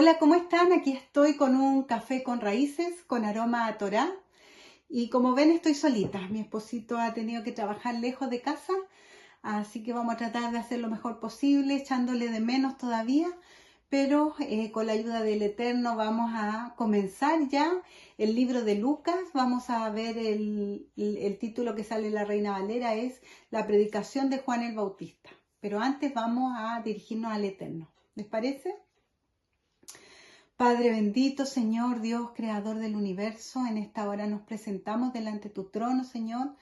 Hola, ¿cómo están? Aquí estoy con un café con raíces, con aroma a Torá. Y como ven, estoy solita. Mi esposito ha tenido que trabajar lejos de casa, así que vamos a tratar de hacer lo mejor posible, echándole de menos todavía. Pero con la ayuda del Eterno vamos a comenzar ya el libro de Lucas. Vamos a ver el título que sale en la Reina Valera, es La predicación de Juan el Bautista. Pero antes vamos a dirigirnos al Eterno. ¿Les parece? Padre bendito, Señor Dios, creador del universo, en esta hora nos presentamos delante de tu trono, Señor,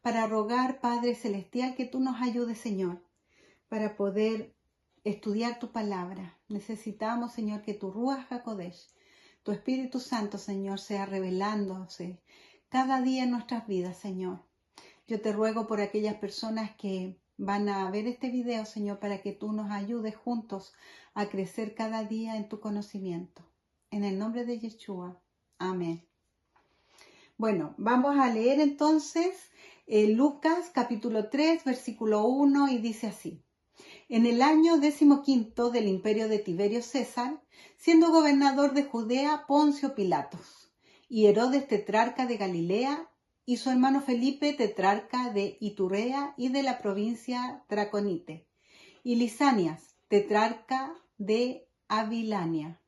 para rogar, Padre celestial, que tú nos ayudes, Señor, para poder estudiar tu palabra. Necesitamos, Señor, que tu Ruach HaKodesh, tu Espíritu Santo, Señor, sea revelándose cada día en nuestras vidas, Señor. Yo te ruego por aquellas personas que van a ver este video, Señor, para que tú nos ayudes juntos a crecer cada día en tu conocimiento. En el nombre de Yeshua. Amén. Bueno, vamos a leer entonces Lucas capítulo 3, versículo 1 y dice así. En el año 15 del imperio de Tiberio César, siendo gobernador de Judea Poncio Pilatos, y Herodes tetrarca de Galilea, y su hermano Felipe tetrarca de Iturea y de la provincia Traconite, y Lisanias tetrarca de Abilinia.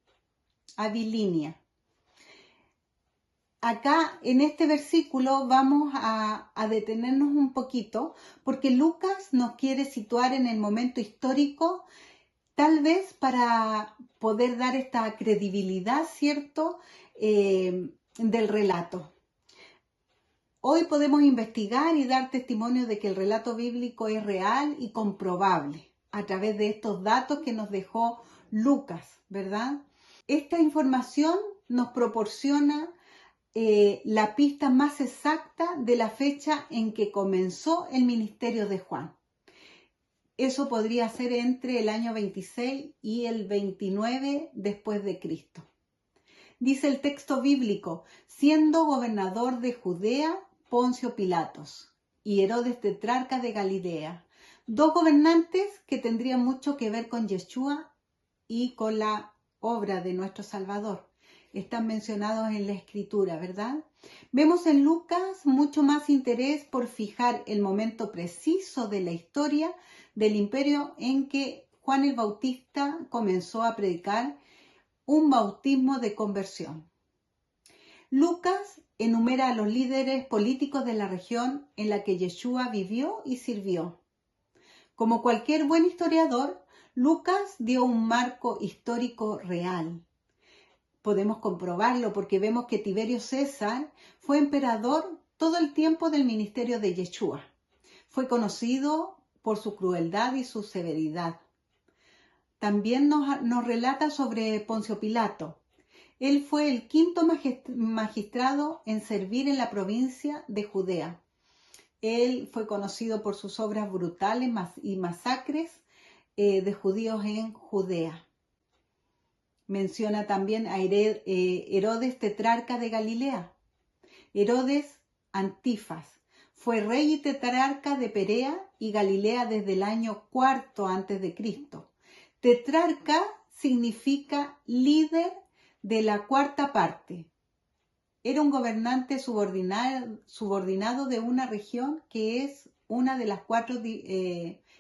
Acá en este versículo vamos a detenernos un poquito porque Lucas nos quiere situar en el momento histórico, tal vez para poder dar esta credibilidad, ¿cierto?, del relato. Hoy podemos investigar y dar testimonio de que el relato bíblico es real y comprobable a través de estos datos que nos dejó Lucas, ¿verdad? Esta información nos proporciona la pista más exacta de la fecha en que comenzó el ministerio de Juan. Eso podría ser entre el año 26 y el 29 después de Cristo. Dice el texto bíblico, siendo gobernador de Judea, Poncio Pilatos y Herodes tetrarca de Galilea, dos gobernantes que tendrían mucho que ver con Yeshua y con la obra de nuestro Salvador. Están mencionados en la Escritura, ¿verdad? Vemos en Lucas mucho más interés por fijar el momento preciso de la historia del imperio en que Juan el Bautista comenzó a predicar un bautismo de conversión. Lucas enumera a los líderes políticos de la región en la que Yeshua vivió y sirvió. Como cualquier buen historiador, Lucas dio un marco histórico real. Podemos comprobarlo porque vemos que Tiberio César fue emperador todo el tiempo del ministerio de Yeshua. Fue conocido por su crueldad y su severidad. También nos relata sobre Poncio Pilato. Él fue el quinto magistrado en servir en la provincia de Judea. Él fue conocido por sus obras brutales y masacres de judíos en Judea. Menciona también a Herodes tetrarca de Galilea. Herodes Antifas fue rey y tetrarca de Perea y Galilea desde el año 4 a.C. Tetrarca significa líder de la cuarta parte. Era un gobernante subordinado de una región que es una de las 4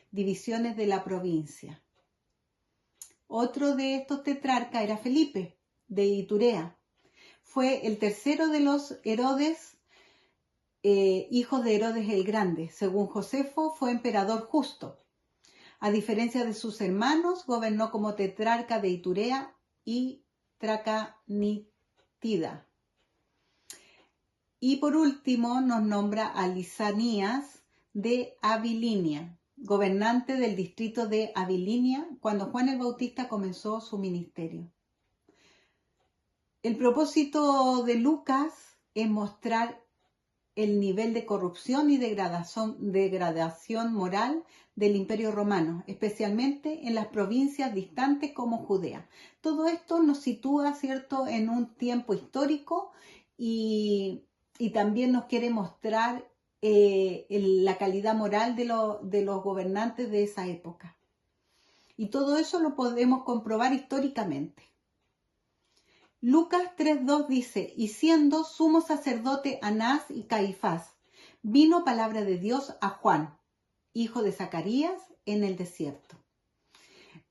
divisiones de la provincia. Otro de estos tetrarcas era Felipe, de Iturea. Fue el tercero de los Herodes, hijos de Herodes el Grande. Según Josefo, fue emperador justo. A diferencia de sus hermanos, gobernó como tetrarca de Iturea y Tracanitida. Y por último nos nombra a Lisanías de Abilinia, gobernante del distrito de Abilinia, cuando Juan el Bautista comenzó su ministerio. El propósito de Lucas es mostrar el nivel de corrupción y degradación moral del Imperio Romano, especialmente en las provincias distantes como Judea. Todo esto nos sitúa, ¿cierto?, en un tiempo histórico y también nos quiere mostrar la calidad moral de los gobernantes de esa época. Y todo eso lo podemos comprobar históricamente. Lucas 3:2 dice, y siendo sumo sacerdote Anás y Caifás, vino palabra de Dios a Juan, hijo de Zacarías, en el desierto.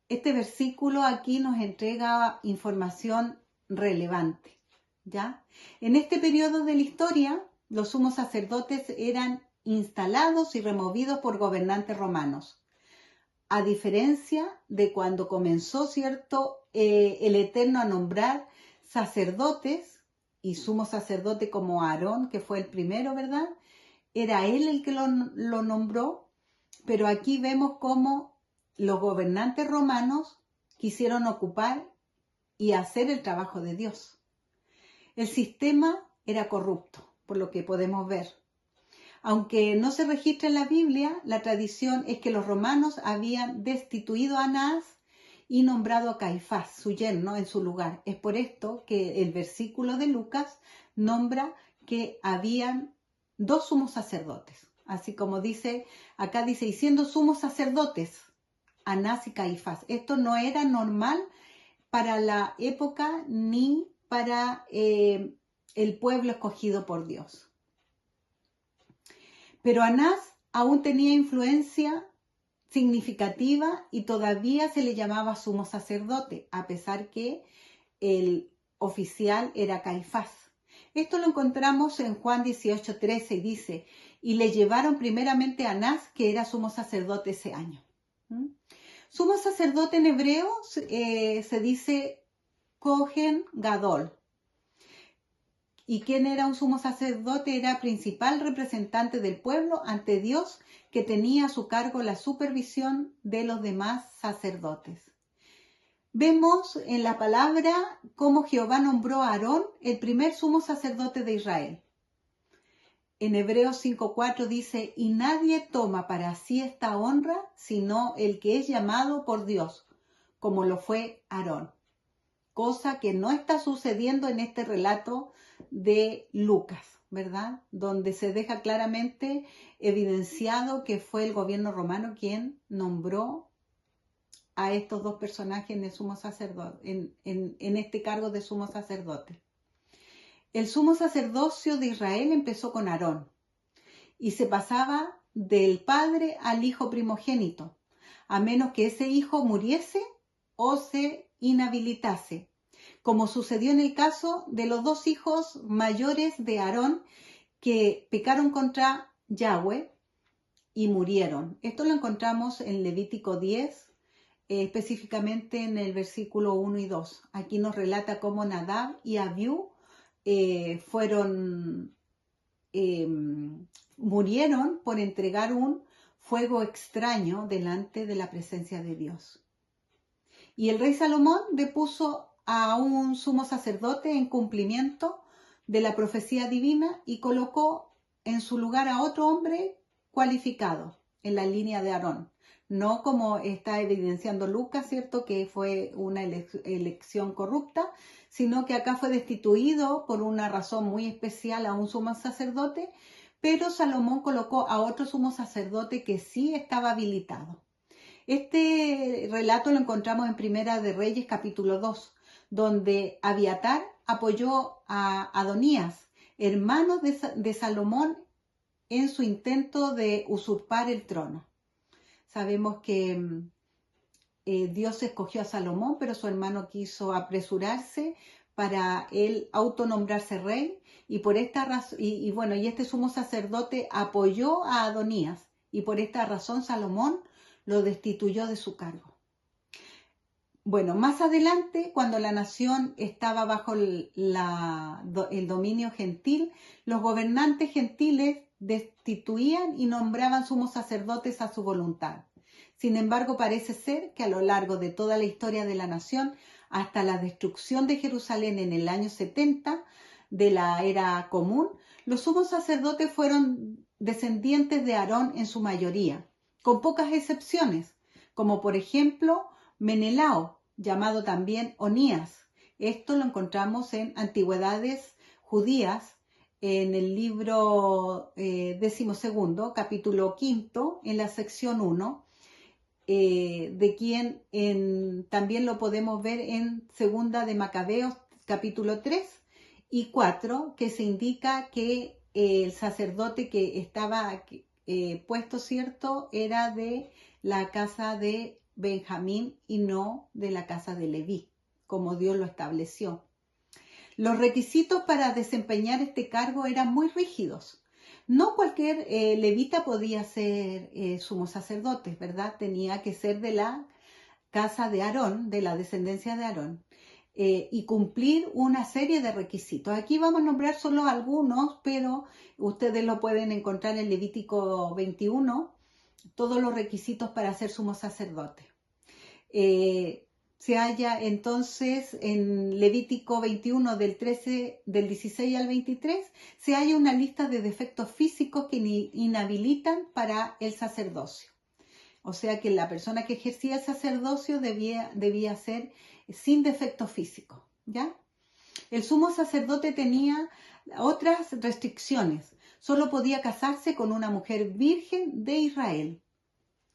Este versículo aquí nos entrega información relevante, ¿ya? En este periodo de la historia, los sumos sacerdotes eran instalados y removidos por gobernantes romanos. A diferencia de cuando comenzó, ¿cierto?, el Eterno a nombrar sacerdotes y sumo sacerdote como Aarón, que fue el primero, ¿verdad? Era él el que lo nombró, pero aquí vemos cómo los gobernantes romanos quisieron ocupar y hacer el trabajo de Dios. El sistema era corrupto, por lo que podemos ver. Aunque no se registra en la Biblia, la tradición es que los romanos habían destituido a Anás y nombrado a Caifás, su yerno, en su lugar. Es por esto que el versículo de Lucas nombra que habían dos sumos sacerdotes. Así como dice, acá dice, y siendo sumos sacerdotes, Anás y Caifás. Esto no era normal para la época ni para el pueblo escogido por Dios. Pero Anás aún tenía influencia significativa y todavía se le llamaba sumo sacerdote, a pesar que el oficial era Caifás. Esto lo encontramos en Juan 18:13 y dice, y le llevaron primeramente a Anás, que era sumo sacerdote ese año. Sumo sacerdote en hebreo se dice Kohen Gadol. ¿Y quién era un sumo sacerdote? Era principal representante del pueblo ante Dios, que tenía a su cargo la supervisión de los demás sacerdotes. Vemos en la palabra cómo Jehová nombró a Aarón el primer sumo sacerdote de Israel. En Hebreos 5:4 dice, y nadie toma para sí esta honra, sino el que es llamado por Dios, como lo fue Aarón. Cosa que no está sucediendo en este relato de Lucas, ¿verdad? Donde se deja claramente evidenciado que fue el gobierno romano quien nombró a estos dos personajes en el sumo sacerdote, en este cargo de sumo sacerdote. El sumo sacerdocio de Israel empezó con Aarón y se pasaba del padre al hijo primogénito, a menos que ese hijo muriese o se inhabilitase, como sucedió en el caso de los dos hijos mayores de Aarón que pecaron contra Yahweh y murieron. Esto lo encontramos en Levítico 10, específicamente en el versículo 1 y 2. Aquí nos relata cómo Nadab y Abiú murieron por entregar un fuego extraño delante de la presencia de Dios. Y el rey Salomón depuso a un sumo sacerdote en cumplimiento de la profecía divina y colocó en su lugar a otro hombre cualificado en la línea de Aarón. No como está evidenciando Lucas, ¿cierto? Que fue una elección corrupta, sino que acá fue destituido por una razón muy especial a un sumo sacerdote, pero Salomón colocó a otro sumo sacerdote que sí estaba habilitado. Este relato lo encontramos en Primera de Reyes, capítulo 2, donde Abiatar apoyó a Adonías, hermano de Salomón, en su intento de usurpar el trono. Sabemos que Dios escogió a Salomón, pero su hermano quiso apresurarse para él autonombrarse rey, y por esta razón, y este sumo sacerdote apoyó a Adonías, y por esta razón Salomón lo destituyó de su cargo. Bueno, más adelante, cuando la nación estaba bajo el dominio gentil, los gobernantes gentiles destituían y nombraban sumos sacerdotes a su voluntad. Sin embargo, parece ser que a lo largo de toda la historia de la nación, hasta la destrucción de Jerusalén en el año 70 de la era común, los sumos sacerdotes fueron descendientes de Aarón en su mayoría, con pocas excepciones, como por ejemplo Menelao, llamado también Onías. Esto lo encontramos en Antigüedades Judías, en el libro 12, capítulo 5, en la sección 1, de quien también lo podemos ver en Segunda de Macabeos capítulo 3 y 4, que se indica que el sacerdote que estaba puesto, ¿cierto?, era de la casa de Benjamín y no de la casa de Leví, como Dios lo estableció. Los requisitos para desempeñar este cargo eran muy rígidos. No cualquier levita podía ser sumo sacerdote, ¿verdad? Tenía que ser de la casa de Aarón, de la descendencia de Aarón, y cumplir una serie de requisitos. Aquí vamos a nombrar solo algunos, pero ustedes lo pueden encontrar en Levítico 21, todos los requisitos para ser sumo sacerdote. Se halla entonces en Levítico 21 del 16 al 23, se halla una lista de defectos físicos que inhabilitan para el sacerdocio. O sea que la persona que ejercía el sacerdocio debía ser sin defectos físicos, ¿ya? El sumo sacerdote tenía otras restricciones. Solo podía casarse con una mujer virgen de Israel.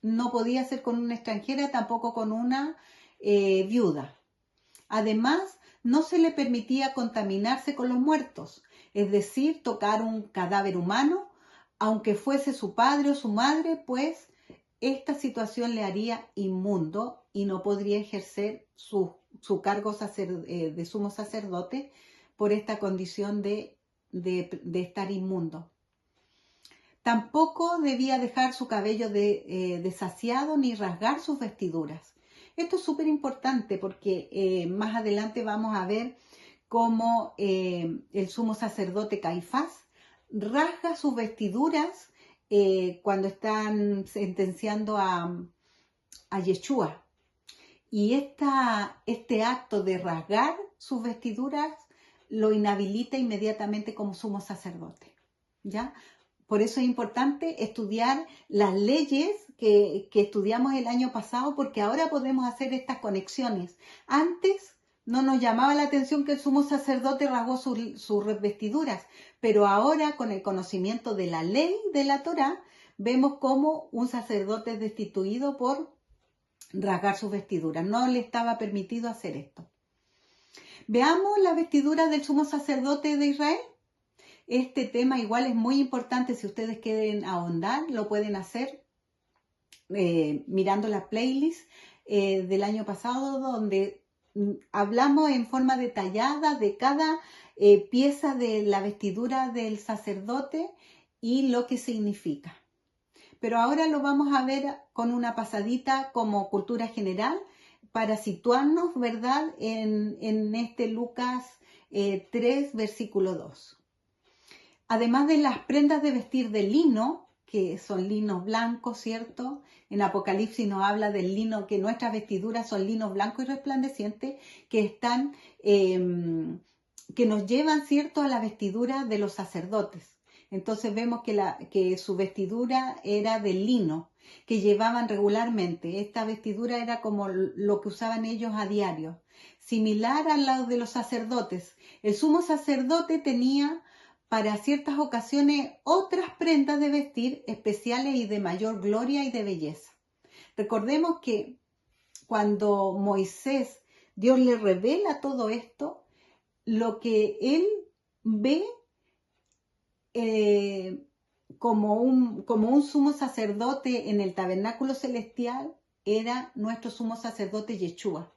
No podía ser con una extranjera, tampoco con una viuda. Además, no se le permitía contaminarse con los muertos, es decir, tocar un cadáver humano, aunque fuese su padre o su madre, pues esta situación le haría inmundo y no podría ejercer su cargo de sumo sacerdote por esta condición de estar inmundo. Tampoco debía dejar su cabello desasiado ni rasgar sus vestiduras. Esto es súper importante porque más adelante vamos a ver cómo el sumo sacerdote Caifás rasga sus vestiduras cuando están sentenciando a Yeshua. Y este acto de rasgar sus vestiduras lo inhabilita inmediatamente como sumo sacerdote, ¿ya? Por eso es importante estudiar las leyes que estudiamos el año pasado, porque ahora podemos hacer estas conexiones. Antes no nos llamaba la atención que el sumo sacerdote rasgó sus vestiduras, pero ahora con el conocimiento de la ley de la Torá, vemos cómo un sacerdote es destituido por rasgar sus vestiduras. No le estaba permitido hacer esto. Veamos las vestiduras del sumo sacerdote de Israel. Este tema igual es muy importante. Si ustedes quieren ahondar, lo pueden hacer mirando la playlist del año pasado, donde hablamos en forma detallada de cada pieza de la vestidura del sacerdote y lo que significa. Pero ahora lo vamos a ver con una pasadita como cultura general para situarnos, ¿verdad?, en este Lucas 3, versículo 2. Además de las prendas de vestir de lino, que son linos blancos, ¿cierto? En Apocalipsis nos habla del lino, que nuestras vestiduras son linos blancos y resplandecientes, que están, que nos llevan, ¿cierto?, a la vestidura de los sacerdotes. Entonces vemos que su vestidura era de lino, que llevaban regularmente. Esta vestidura era como lo que usaban ellos a diario, similar a la de los sacerdotes. El sumo sacerdote tenía para ciertas ocasiones otras prendas de vestir especiales y de mayor gloria y de belleza. Recordemos que cuando Moisés, Dios le revela todo esto, lo que él ve como un sumo sacerdote en el tabernáculo celestial era nuestro sumo sacerdote Yeshua.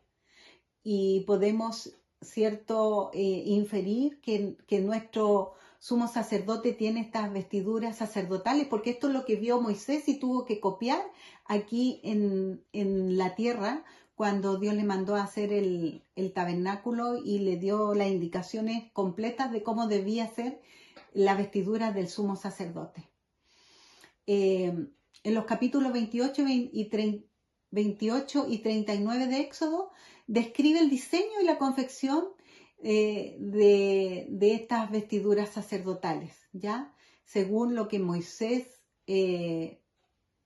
Y podemos, ¿cierto?, inferir que nuestro sumo sacerdote tiene estas vestiduras sacerdotales, porque esto es lo que vio Moisés y tuvo que copiar aquí en la tierra cuando Dios le mandó a hacer el tabernáculo y le dio las indicaciones completas de cómo debía ser la vestidura del sumo sacerdote. En los capítulos 28 y 39 de Éxodo describe el diseño y la confección de estas vestiduras sacerdotales, ¿ya? Según lo que Moisés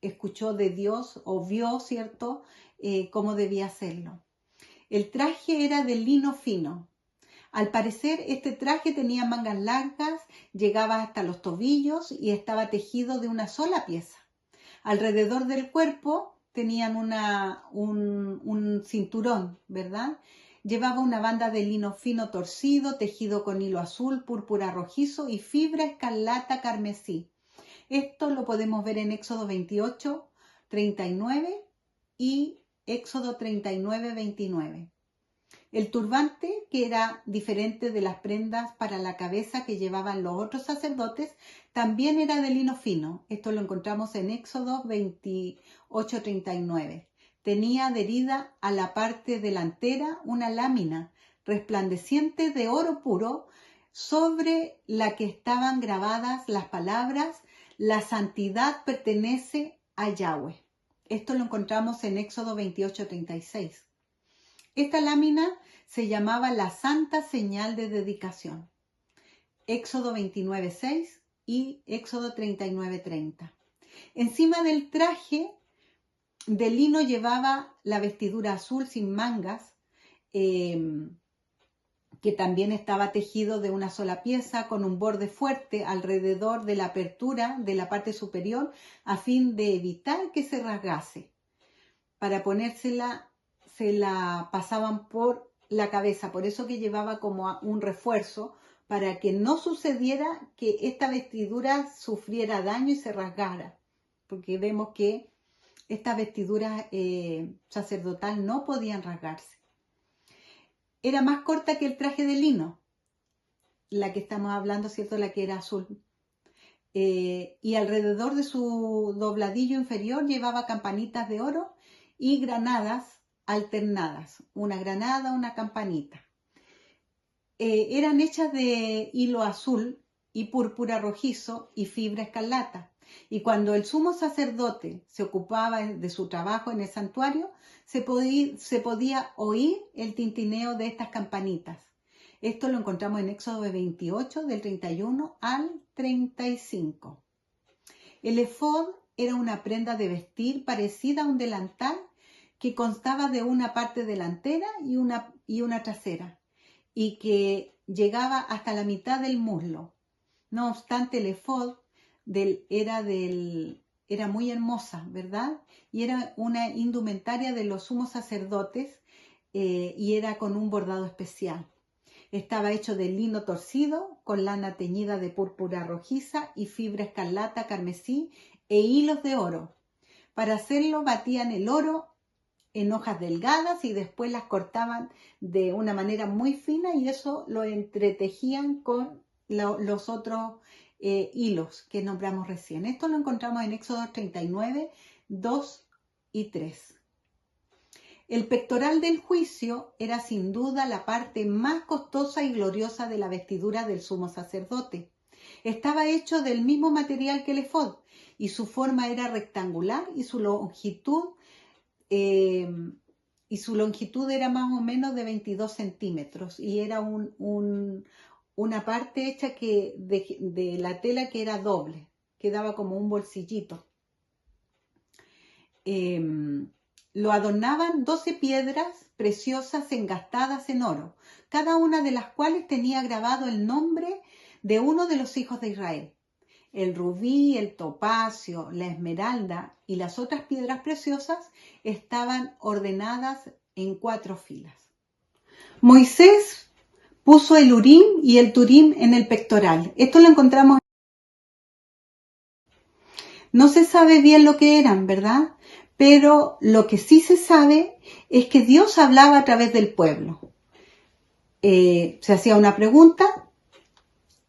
escuchó de Dios o vio, ¿cierto?, cómo debía hacerlo. El traje era de lino fino. Al parecer, este traje tenía mangas largas, llegaba hasta los tobillos y estaba tejido de una sola pieza. Alrededor del cuerpo tenían un cinturón, ¿verdad?, Llevaba una banda de lino fino torcido, tejido con hilo azul, púrpura rojizo y fibra escarlata carmesí. Esto lo podemos ver en Éxodo 28, 39 y Éxodo 39, 29. El turbante, que era diferente de las prendas para la cabeza que llevaban los otros sacerdotes, también era de lino fino. Esto lo encontramos en Éxodo 28, 39. Tenía adherida a la parte delantera una lámina resplandeciente de oro puro sobre la que estaban grabadas las palabras: la santidad pertenece a Yahweh. Esto lo encontramos en Éxodo 28, 36. Esta lámina se llamaba la Santa Señal de Dedicación. Éxodo 29, 6 y Éxodo 39, 30. Encima del traje de lino llevaba la vestidura azul sin mangas, que también estaba tejido de una sola pieza con un borde fuerte alrededor de la apertura de la parte superior a fin de evitar que se rasgase. Para ponérsela se la pasaban por la cabeza, por eso que llevaba como un refuerzo para que no sucediera que esta vestidura sufriera daño y se rasgara, porque vemos que estas vestiduras sacerdotal no podían rasgarse. Era más corta que el traje de lino, la que estamos hablando, ¿cierto? La que era azul. Y alrededor de su dobladillo inferior llevaba campanitas de oro y granadas alternadas, una granada, una campanita. Eran hechas de hilo azul y púrpura rojizo y fibra escarlata. Y cuando el sumo sacerdote se ocupaba de su trabajo en el santuario, se podía oír el tintineo de estas campanitas. Esto lo encontramos en Éxodo 28, del 31 al 35. El efod era una prenda de vestir parecida a un delantal que constaba de una parte delantera y una trasera, y que llegaba hasta la mitad del muslo. No obstante, el efod era muy hermosa, ¿verdad? Y era una indumentaria de los sumos sacerdotes, y era con un bordado especial. Estaba hecho de lino torcido, con lana teñida de púrpura rojiza y fibra escarlata carmesí e hilos de oro. Para hacerlo batían el oro en hojas delgadas y después las cortaban de una manera muy fina y eso lo entretejían con los otros hilos que nombramos recién. Esto lo encontramos en Éxodo 39, 2 y 3. El pectoral del juicio era sin duda la parte más costosa y gloriosa de la vestidura del sumo sacerdote. Estaba hecho del mismo material que el efod y su forma era rectangular y su longitud era más o menos de 22 centímetros y era una parte hecha de la tela que era doble, que daba como un bolsillito. Lo adornaban 12 piedras preciosas engastadas en oro, cada una de las cuales tenía grabado el nombre de uno de los hijos de Israel. El rubí, el topacio, la esmeralda y las otras piedras preciosas estaban ordenadas en 4 filas. Moisés puso el Urim y el Turim en el pectoral. Esto lo encontramos. No se sabe bien lo que eran, ¿verdad? Pero lo que sí se sabe es que Dios hablaba a través del pueblo. Se hacía una pregunta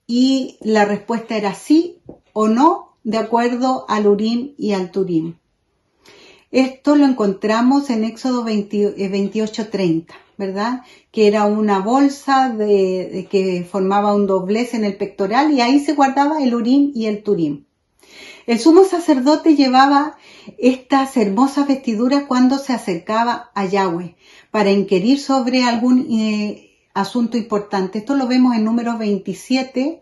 y la respuesta era sí o no, de acuerdo al Urim y al Turim. Esto lo encontramos en Éxodo 28:30, ¿verdad? Que era una bolsa que formaba un doblez en el pectoral y ahí se guardaba el Urim y el Turim. El sumo sacerdote llevaba estas hermosas vestiduras cuando se acercaba a Yahweh para inquirir sobre algún asunto importante. Esto lo vemos en Números 27,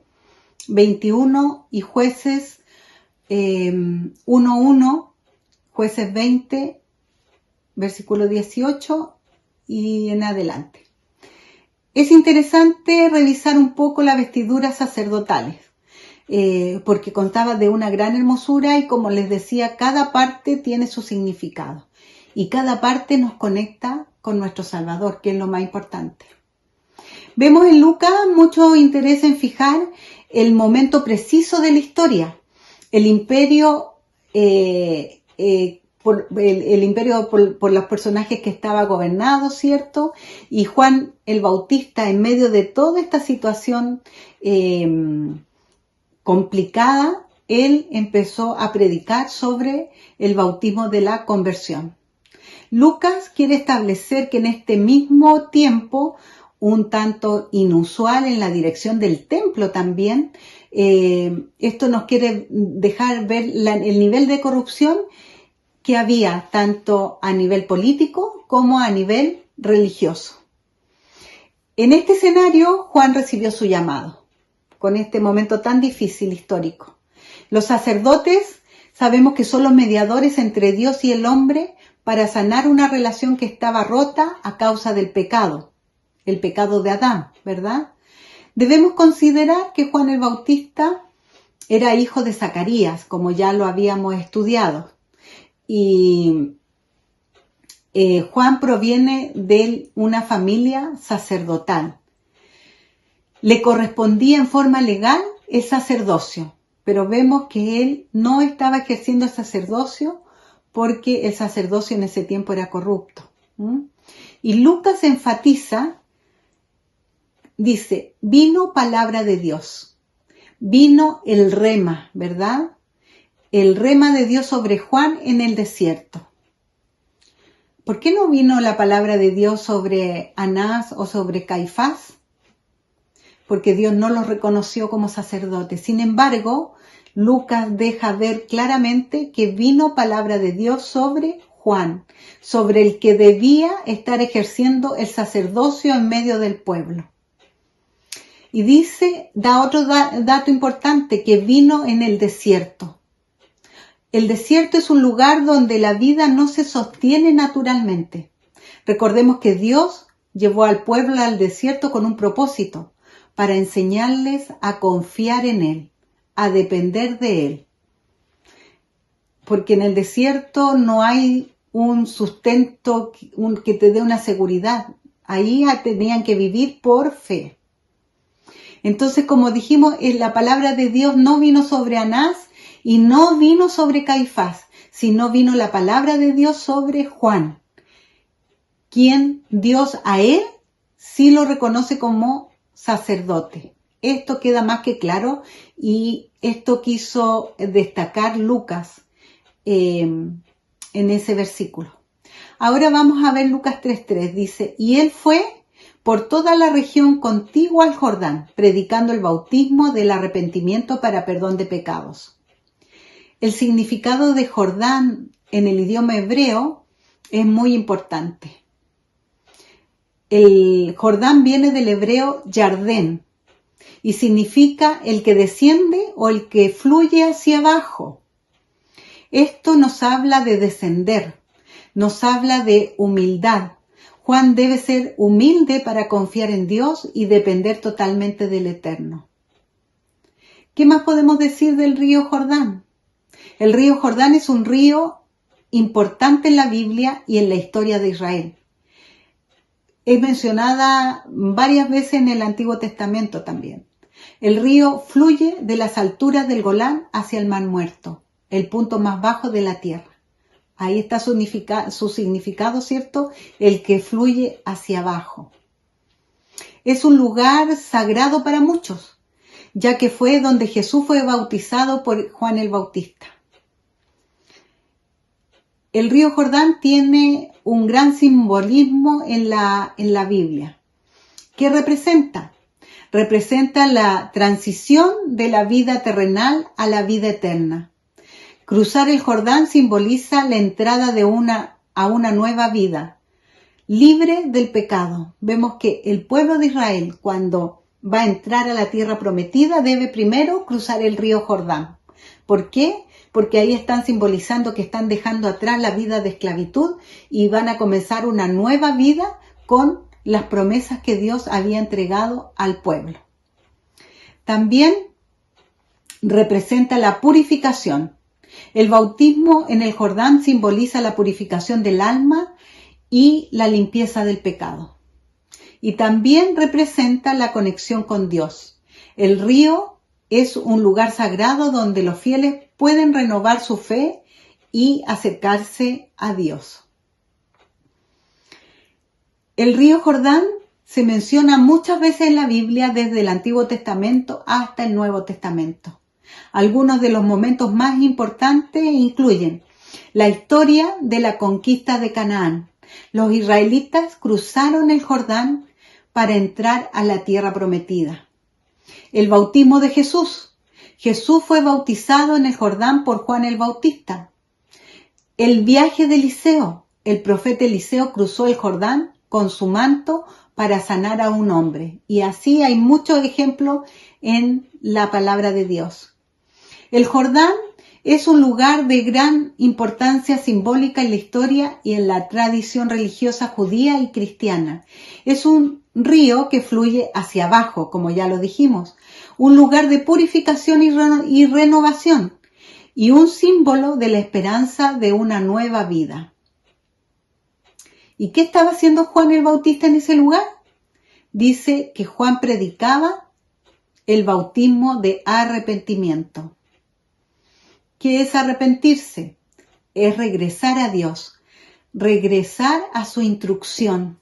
21 y Jueces 1:1, Jueces 20, versículo 18 y en adelante. Es interesante revisar un poco las vestiduras sacerdotales. Porque contaba de una gran hermosura y como les decía, cada parte tiene su significado y cada parte nos conecta con nuestro Salvador, que es lo más importante. Vemos en Lucas mucho interés en fijar el momento preciso de la historia. El imperio, por los personajes que estaba gobernado, ¿cierto? Y Juan el Bautista, en medio de toda esta situación complicada, él empezó a predicar sobre el bautismo de la conversión. Lucas quiere establecer que en este mismo tiempo, un tanto inusual en la dirección del templo también, esto nos quiere dejar ver el nivel de corrupción que había tanto a nivel político como a nivel religioso. En este escenario, Juan recibió su llamado, con este momento tan difícil histórico. Los sacerdotes sabemos que son los mediadores entre Dios y el hombre para sanar una relación que estaba rota a causa del pecado, el pecado de Adán, ¿verdad? Debemos considerar que Juan el Bautista era hijo de Zacarías, como ya lo habíamos estudiado. Y Juan proviene de una familia sacerdotal. Le correspondía en forma legal el sacerdocio, pero vemos que él no estaba ejerciendo el sacerdocio porque el sacerdocio en ese tiempo era corrupto. Y Lucas enfatiza, dice, vino palabra de Dios, vino el rema, ¿verdad? El rema de Dios sobre Juan en el desierto. ¿Por qué no vino la palabra de Dios sobre Anás o sobre Caifás? Porque Dios no los reconoció como sacerdotes. Sin embargo, Lucas deja ver claramente que vino palabra de Dios sobre Juan, sobre el que debía estar ejerciendo el sacerdocio en medio del pueblo. Y dice, da otro dato importante, que vino en el desierto. El desierto es un lugar donde la vida no se sostiene naturalmente. Recordemos que Dios llevó al pueblo al desierto con un propósito, para enseñarles a confiar en Él, a depender de Él. Porque en el desierto no hay un sustento que te dé una seguridad. Ahí tenían que vivir por fe. Entonces, como dijimos, la palabra de Dios no vino sobre Anás y no vino sobre Caifás, sino vino la palabra de Dios sobre Juan, quien Dios a él sí lo reconoce como sacerdote. Esto queda más que claro y esto quiso destacar Lucas en ese versículo. Ahora vamos a ver Lucas 3:3. Dice, y él fue por toda la región contigua al Jordán, predicando el bautismo del arrepentimiento para perdón de pecados. El significado de Jordán en el idioma hebreo es muy importante. El Jordán viene del hebreo yardén y significa el que desciende o el que fluye hacia abajo. Esto nos habla de descender, nos habla de humildad. Juan debe ser humilde para confiar en Dios y depender totalmente del Eterno. ¿Qué más podemos decir del río Jordán? El río Jordán es un río importante en la Biblia y en la historia de Israel. Es mencionada varias veces en el Antiguo Testamento también. El río fluye de las alturas del Golán hacia el Mar Muerto, el punto más bajo de la tierra. Ahí está su significado, ¿cierto? El que fluye hacia abajo. Es un lugar sagrado para muchos, ya que fue donde Jesús fue bautizado por Juan el Bautista. El río Jordán tiene un gran simbolismo en la Biblia. ¿Qué representa? Representa la transición de la vida terrenal a la vida eterna. Cruzar el Jordán simboliza la entrada a una nueva vida, libre del pecado. Vemos que el pueblo de Israel, cuando va a entrar a la tierra prometida, debe primero cruzar el río Jordán. ¿Por qué? Porque ahí están simbolizando que están dejando atrás la vida de esclavitud y van a comenzar una nueva vida con las promesas que Dios había entregado al pueblo. También representa la purificación. El bautismo en el Jordán simboliza la purificación del alma y la limpieza del pecado. Y también representa la conexión con Dios. El río es un lugar sagrado donde los fieles pueden renovar su fe y acercarse a Dios. El río Jordán se menciona muchas veces en la Biblia desde el Antiguo Testamento hasta el Nuevo Testamento. Algunos de los momentos más importantes incluyen la historia de la conquista de Canaán. Los israelitas cruzaron el Jordán para entrar a la tierra prometida. El bautismo de Jesús. Jesús fue bautizado en el Jordán por Juan el Bautista. El viaje de Eliseo. El profeta Eliseo cruzó el Jordán con su manto para sanar a un hombre. Y así hay muchos ejemplos en la palabra de Dios. El Jordán es un lugar de gran importancia simbólica en la historia y en la tradición religiosa judía y cristiana. Es un río que fluye hacia abajo, como ya lo dijimos, un lugar de purificación y renovación, y un símbolo de la esperanza de una nueva vida. ¿Y qué estaba haciendo Juan el Bautista en ese lugar? Dice que Juan predicaba el bautismo de arrepentimiento. ¿Qué es arrepentirse? Es regresar a Dios, regresar a su instrucción,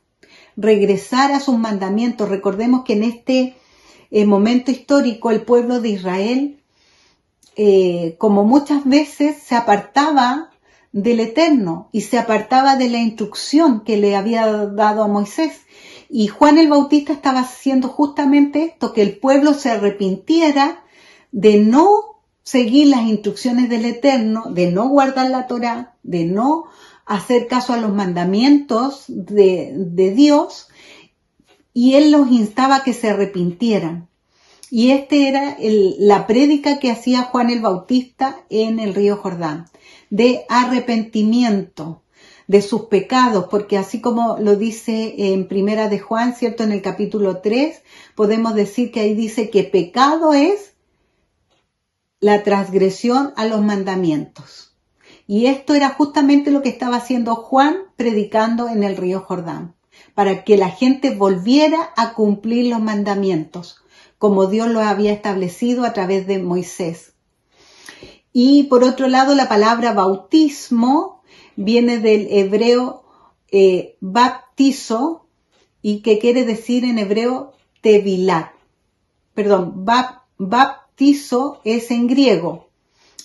regresar a sus mandamientos. Recordemos que en este momento histórico el pueblo de Israel, como muchas veces, se apartaba del Eterno y se apartaba de la instrucción que le había dado a Moisés. Y Juan el Bautista estaba haciendo justamente esto, que el pueblo se arrepintiera de no seguir las instrucciones del Eterno, de no guardar la Torá, de no hacer caso a los mandamientos de Dios, y él los instaba a que se arrepintieran. Y este era la prédica que hacía Juan el Bautista en el río Jordán, de arrepentimiento de sus pecados, porque así como lo dice en Primera de Juan, ¿cierto? En el capítulo 3, podemos decir que ahí dice que pecado es la transgresión a los mandamientos. Y esto era justamente lo que estaba haciendo Juan predicando en el río Jordán, para que la gente volviera a cumplir los mandamientos, como Dios lo había establecido a través de Moisés. Y por otro lado, la palabra bautismo viene del hebreo baptizo, y que quiere decir en hebreo tevilat. Perdón, baptizo es en griego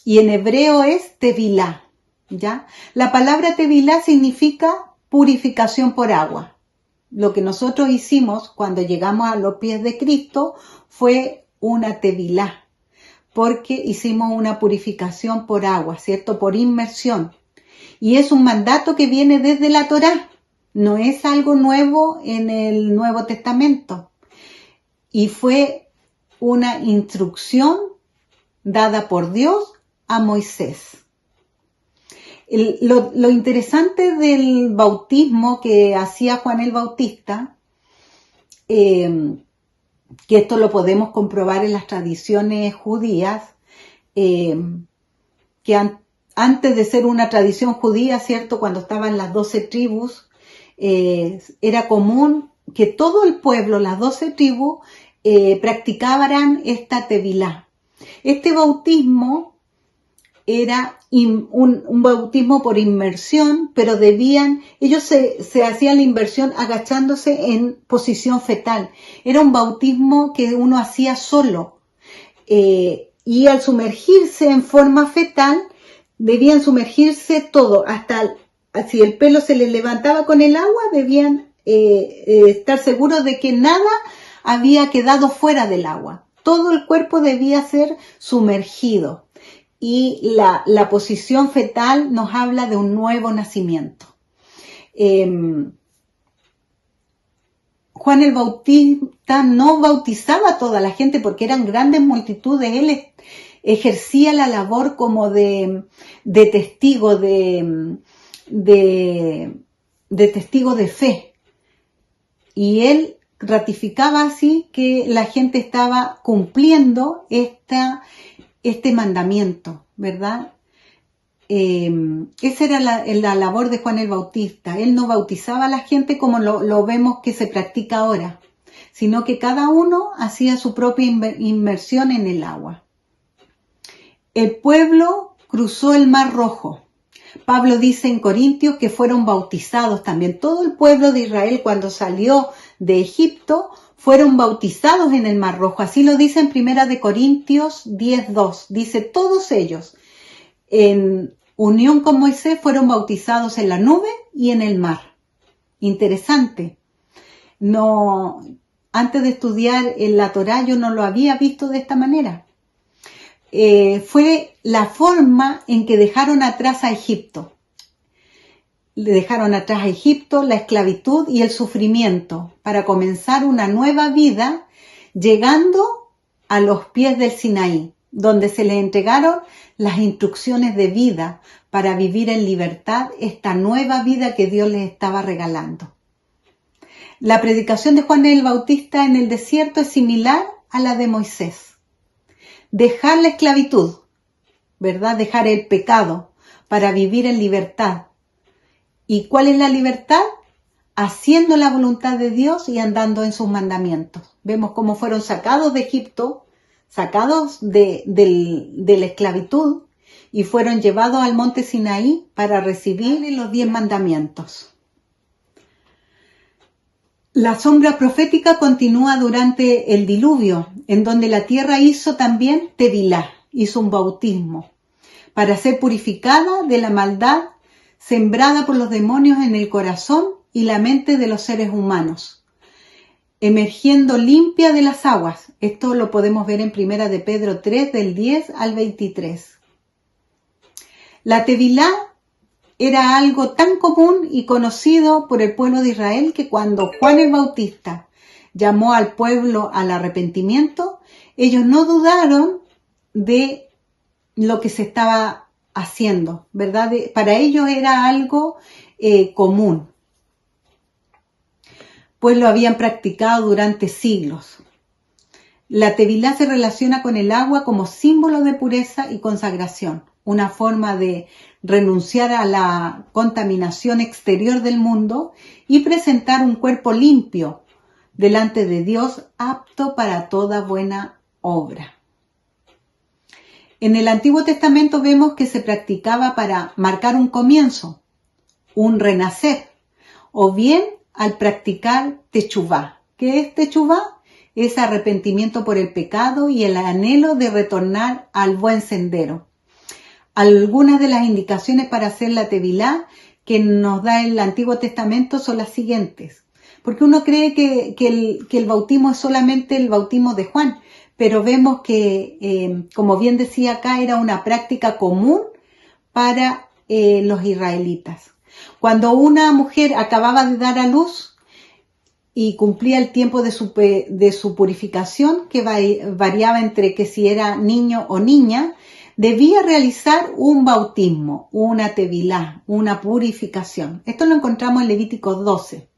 y en hebreo es tevilá, ¿ya? La palabra tevilá significa purificación por agua. Lo que nosotros hicimos cuando llegamos a los pies de Cristo fue una tevilá, porque hicimos una purificación por agua, ¿cierto? Por inmersión. Y es un mandato que viene desde la Torá, no es algo nuevo en el Nuevo Testamento. Y fue una instrucción dada por Dios a Moisés. Lo interesante del bautismo que hacía Juan el Bautista, que esto lo podemos comprobar en las tradiciones judías, que antes de ser una tradición judía, ¿cierto? Cuando estaban las 12 tribus, era común que todo el pueblo, las 12 tribus, practicaban esta tevilá. Este bautismo era un bautismo por inmersión, pero ellos se hacían la inmersión agachándose en posición fetal. Era un bautismo que uno hacía solo. Y al sumergirse en forma fetal, debían sumergirse todo, hasta si el pelo se les levantaba con el agua, debían estar seguros de que nada había quedado fuera del agua. Todo el cuerpo debía ser sumergido. Y la posición fetal nos habla de un nuevo nacimiento. Juan el Bautista no bautizaba a toda la gente porque eran grandes multitudes. Él ejercía la labor como de testigo, de testigo de fe. Y él ratificaba así que la gente estaba cumpliendo este mandamiento, ¿verdad? esa era la labor de Juan el Bautista. Él no bautizaba a la gente como lo vemos que se practica ahora, sino que cada uno hacía su propia inmersión en el agua. El pueblo cruzó el Mar Rojo. Pablo dice en Corintios que fueron bautizados también. Todo el pueblo de Israel, cuando salió de Egipto, fueron bautizados en el Mar Rojo. Así lo dice en 1 Corintios 10:2. Dice, todos ellos, en unión con Moisés, fueron bautizados en la nube y en el mar. Interesante. No, antes de estudiar en la Torá yo no lo había visto de esta manera. Fue la forma en que dejaron atrás a Egipto. Le dejaron atrás a Egipto la esclavitud y el sufrimiento para comenzar una nueva vida, llegando a los pies del Sinaí, donde se les entregaron las instrucciones de vida para vivir en libertad esta nueva vida que Dios les estaba regalando. La predicación de Juan el Bautista en el desierto es similar a la de Moisés. Dejar la esclavitud, ¿verdad? Dejar el pecado para vivir en libertad. ¿Y cuál es la libertad? Haciendo la voluntad de Dios y andando en sus mandamientos. Vemos cómo fueron sacados de Egipto, sacados de la esclavitud y fueron llevados al monte Sinaí para recibir los 10 mandamientos. La sombra profética continúa durante el diluvio, en donde la tierra hizo también tevilá, hizo un bautismo, para ser purificada de la maldad sembrada por los demonios en el corazón y la mente de los seres humanos, emergiendo limpia de las aguas. Esto lo podemos ver en 1 de Pedro 3, del 10 al 23. La tevilá era algo tan común y conocido por el pueblo de Israel que cuando Juan el Bautista llamó al pueblo al arrepentimiento, ellos no dudaron de lo que se estaba haciendo, ¿verdad? Para ellos era algo común, pues lo habían practicado durante siglos. La tevilá se relaciona con el agua como símbolo de pureza y consagración, una forma de renunciar a la contaminación exterior del mundo y presentar un cuerpo limpio delante de Dios, apto para toda buena obra. En el Antiguo Testamento vemos que se practicaba para marcar un comienzo, un renacer, o bien al practicar techuvá. ¿Qué es techuvá? Es arrepentimiento por el pecado y el anhelo de retornar al buen sendero. Algunas de las indicaciones para hacer la tevilá que nos da el Antiguo Testamento son las siguientes. Porque uno cree que el bautismo es solamente el bautismo de Juan, pero vemos que, como bien decía acá, era una práctica común para los israelitas. Cuando una mujer acababa de dar a luz y cumplía el tiempo de su purificación, que variaba entre que si era niño o niña, debía realizar un bautismo, una tevilá, una purificación. Esto lo encontramos en Levítico 12.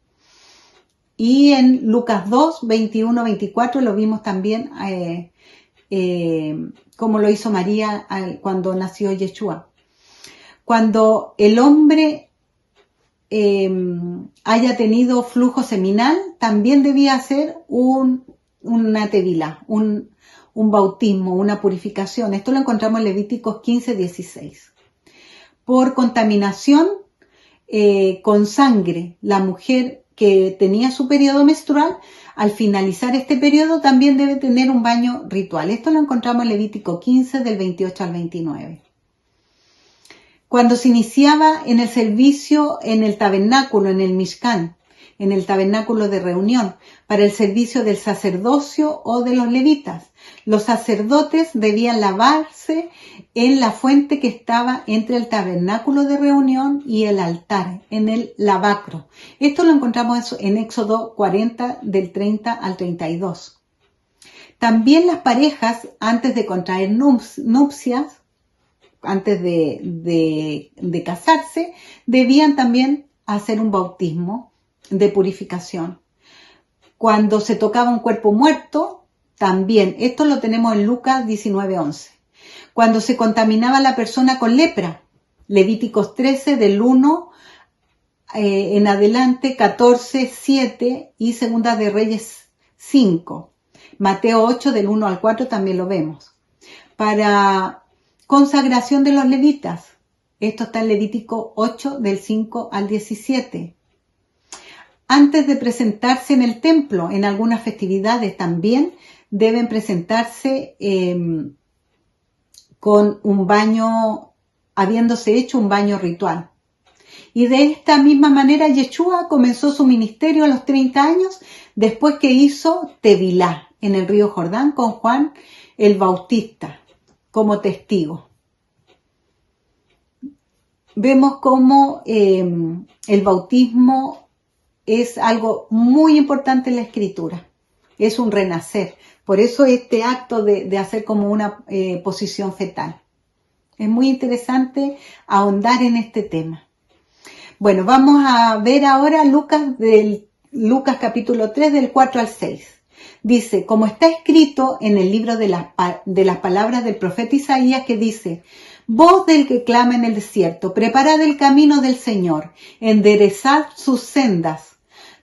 Y en Lucas 2, 21, 24 lo vimos también como lo hizo María cuando nació Yeshua. Cuando el hombre haya tenido flujo seminal, también debía hacer una tevilá, un bautismo, una purificación. Esto lo encontramos en Levíticos 15, 16. Por contaminación con sangre, la mujer que tenía su periodo menstrual, al finalizar este periodo también debe tener un baño ritual. Esto lo encontramos en Levítico 15, del 28 al 29. Cuando se iniciaba en el servicio en el tabernáculo, en el Mishkan, en el tabernáculo de reunión, para el servicio del sacerdocio o de los levitas, los sacerdotes debían lavarse en la fuente que estaba entre el tabernáculo de reunión y el altar, en el lavacro. Esto lo encontramos en Éxodo 40, del 30 al 32. También las parejas, antes de contraer nupcias, antes de casarse, debían también hacer un bautismo de purificación. Cuando se tocaba un cuerpo muerto, también. Esto lo tenemos en Lucas 19:11. Cuando se contaminaba la persona con lepra, Levíticos 13 del 1 en adelante, 14, 7 y Segunda de Reyes 5. Mateo 8 del 1 al 4 también lo vemos. Para consagración de los levitas, esto está en Levítico 8 del 5 al 17. Antes de presentarse en el templo, en algunas festividades también deben presentarse con un baño, habiéndose hecho un baño ritual. Y de esta misma manera Yeshua comenzó su ministerio a los 30 años después que hizo Tevilá en el río Jordán con Juan el Bautista como testigo. Vemos cómo el bautismo es algo muy importante en la Escritura. Es un renacer. Por eso este acto de hacer como una posición fetal. Es muy interesante ahondar en este tema. Bueno, vamos a ver ahora Lucas capítulo 3 del 4 al 6. Dice, como está escrito en el libro de las palabras del profeta Isaías que dice, voz del que clama en el desierto, preparad el camino del Señor, enderezad sus sendas.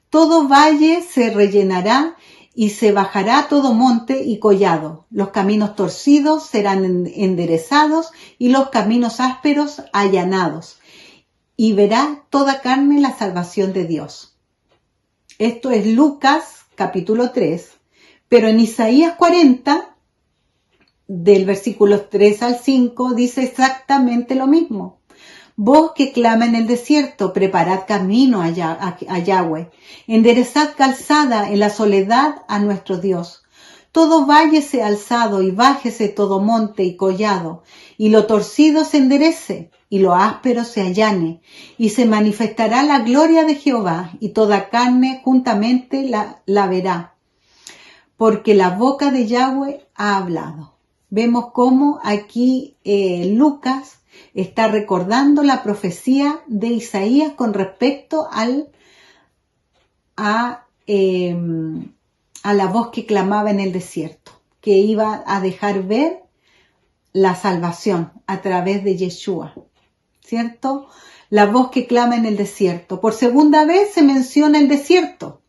Todo valle se rellenará y se bajará todo monte y collado. Los caminos torcidos serán enderezados y los caminos ásperos allanados. Y verá toda carne la salvación de Dios. Esto es Lucas capítulo 3, pero en Isaías 40, del versículo 3 al 5, dice exactamente lo mismo. Vos que clama en el desierto, preparad camino a Yahweh, enderezad calzada en la soledad a nuestro Dios. Todo valle sea alzado y bájese todo monte y collado, y lo torcido se enderece, y lo áspero se allane, y se manifestará la gloria de Jehová, y toda carne juntamente la verá, porque la boca de Yahweh ha hablado. Vemos cómo aquí Lucas está recordando la profecía de Isaías con respecto a la voz que clamaba en el desierto, que iba a dejar ver la salvación a través de Yeshua, ¿cierto? La voz que clama en el desierto. Por segunda vez se menciona el desierto.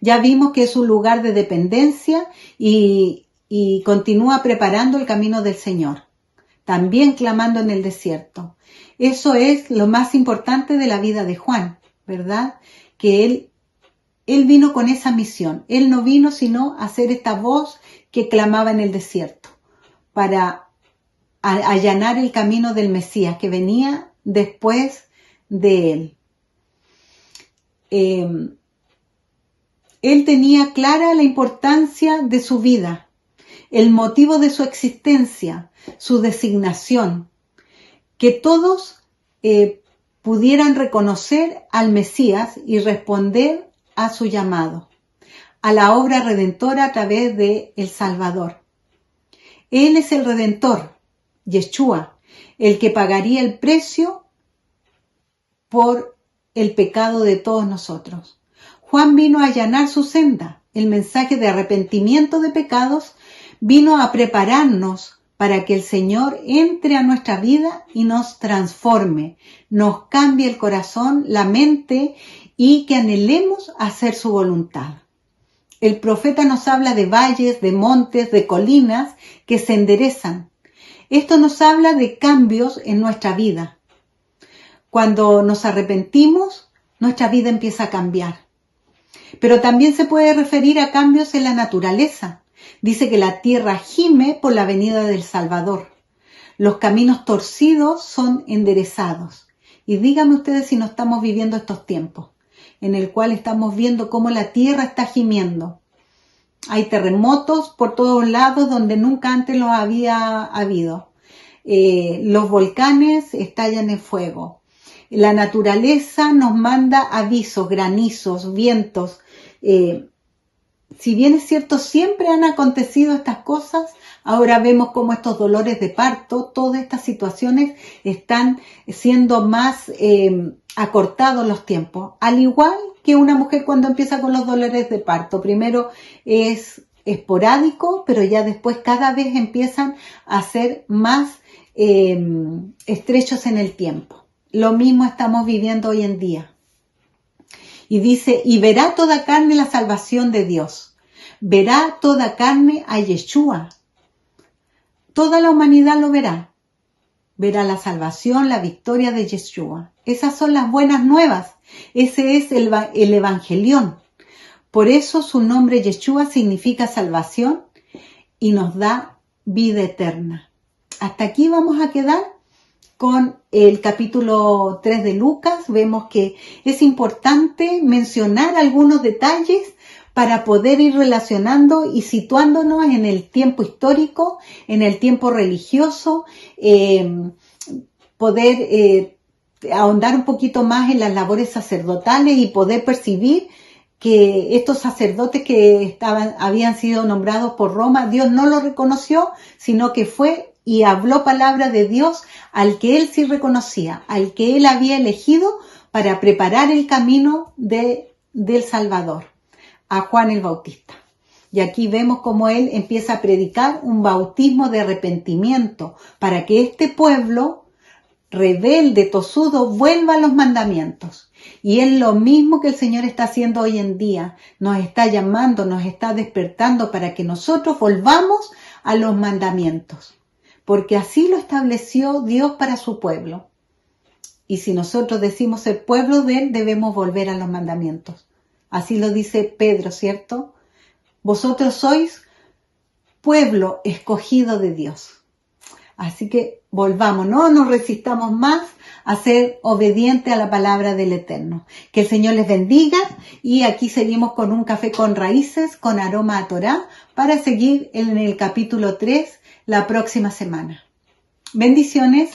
Ya vimos que es un lugar de dependencia y continúa preparando el camino del Señor. También clamando en el desierto. Eso es lo más importante de la vida de Juan, ¿verdad? Que él vino con esa misión. Él no vino sino a hacer esta voz que clamaba en el desierto, para allanar el camino del Mesías que venía después de él. Él tenía clara la importancia de su vida, el motivo de su existencia, su designación, que todos pudieran reconocer al Mesías y responder a su llamado, a la obra redentora a través de el Salvador. Él es el Redentor, Yeshua, el que pagaría el precio por el pecado de todos nosotros. Juan vino a allanar su senda. El mensaje de arrepentimiento de pecados vino a prepararnos para que el Señor entre a nuestra vida y nos transforme, nos cambie el corazón, la mente y que anhelemos hacer su voluntad. El profeta nos habla de valles, de montes, de colinas que se enderezan. Esto nos habla de cambios en nuestra vida. Cuando nos arrepentimos, nuestra vida empieza a cambiar. Pero también se puede referir a cambios en la naturaleza. Dice que la tierra gime por la venida del Salvador. Los caminos torcidos son enderezados. Y díganme ustedes si no estamos viviendo estos tiempos, en el cual estamos viendo cómo la tierra está gimiendo. Hay terremotos por todos lados donde nunca antes los había habido. Los volcanes estallan en fuego. La naturaleza nos manda avisos, granizos, vientos. Si bien es cierto, siempre han acontecido estas cosas, ahora vemos cómo estos dolores de parto, todas estas situaciones están siendo más acortados los tiempos. Al igual que una mujer cuando empieza con los dolores de parto, primero es esporádico, pero ya después cada vez empiezan a ser más estrechos en el tiempo. lo mismo estamos viviendo hoy en día. Y dice, y verá toda carne la salvación de Dios. Verá toda carne a Yeshua. Toda la humanidad lo verá. Verá la salvación, la victoria de Yeshua. Esas son las buenas nuevas. Ese es el evangelión. Por eso su nombre Yeshua significa salvación y nos da vida eterna. Hasta aquí vamos a quedar con el capítulo 3 de Lucas. Vemos que es importante mencionar algunos detalles para poder ir relacionando y situándonos en el tiempo histórico, en el tiempo religioso, poder ahondar un poquito más en las labores sacerdotales y poder percibir que estos sacerdotes que habían sido nombrados por Roma, Dios no los reconoció, sino que fue y habló palabra de Dios al que él sí reconocía, al que él había elegido para preparar el camino del Salvador, a Juan el Bautista. Y aquí vemos cómo él empieza a predicar un bautismo de arrepentimiento para que este pueblo rebelde, tosudo, vuelva a los mandamientos. Y es lo mismo que el Señor está haciendo hoy en día. Nos está llamando, nos está despertando para que nosotros volvamos a los mandamientos. Porque así lo estableció Dios para su pueblo. Y si nosotros decimos ser pueblo de Él, debemos volver a los mandamientos. Así lo dice Pedro, ¿cierto? Vosotros sois pueblo escogido de Dios. Así que volvamos, no nos resistamos más a ser obedientes a la palabra del Eterno. Que el Señor les bendiga y aquí seguimos con un café con raíces, con aroma a Torá, para seguir en el capítulo 3 la próxima semana. Bendiciones.